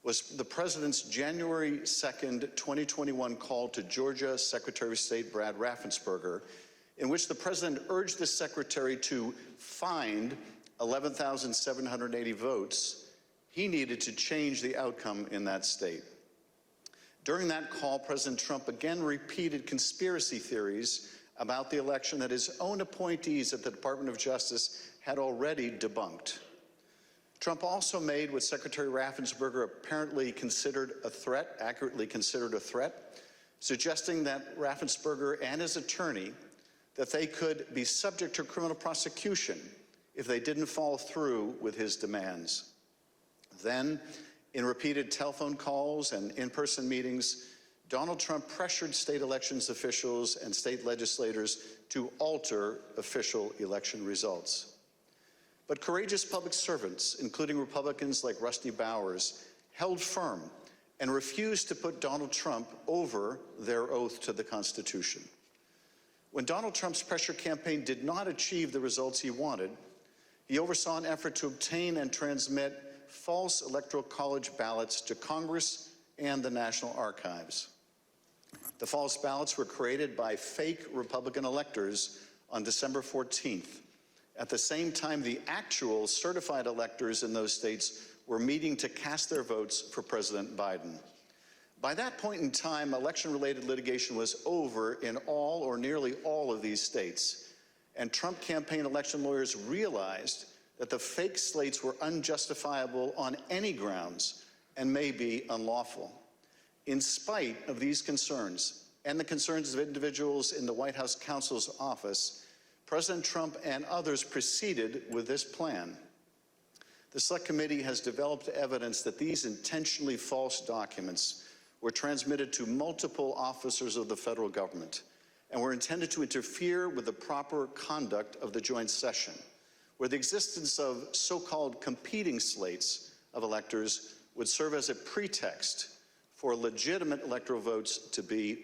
was the President's January 2nd, 2021 call to Georgia Secretary of State Brad Raffensperger, in which the President urged the Secretary to find 11,780 votes he needed to change the outcome in that state. During that call, President Trump again repeated conspiracy theories about the election that his own appointees at the Department of Justice had already debunked. Trump also made what Secretary Raffensperger apparently considered a threat, accurately considered a threat, suggesting that Raffensperger and his attorney, that they could be subject to criminal prosecution if they didn't follow through with his demands. Then, in repeated telephone calls and in-person meetings, Donald Trump pressured state elections officials and state legislators to alter official election results. But courageous public servants, including Republicans like Rusty Bowers, held firm and refused to put Donald Trump over their oath to the Constitution. When Donald Trump's pressure campaign did not achieve the results he wanted, he oversaw an effort to obtain and transmit false Electoral College ballots to Congress and the National Archives. The false ballots were created by fake Republican electors on December 14th. At the same time, the actual certified electors in those states were meeting to cast their votes for President Biden. By that point in time, election-related litigation was over in all or nearly all of these states, and Trump campaign election lawyers realized that the fake slates were unjustifiable on any grounds and may be unlawful. In spite of these concerns and the concerns of individuals in the White House counsel's office, President Trump and others proceeded with this plan. The Select Committee has developed evidence that these intentionally false documents were transmitted to multiple officers of the federal government and were intended to interfere with the proper conduct of the joint session, where the existence of so-called competing slates of electors would serve as a pretext for legitimate electoral votes to be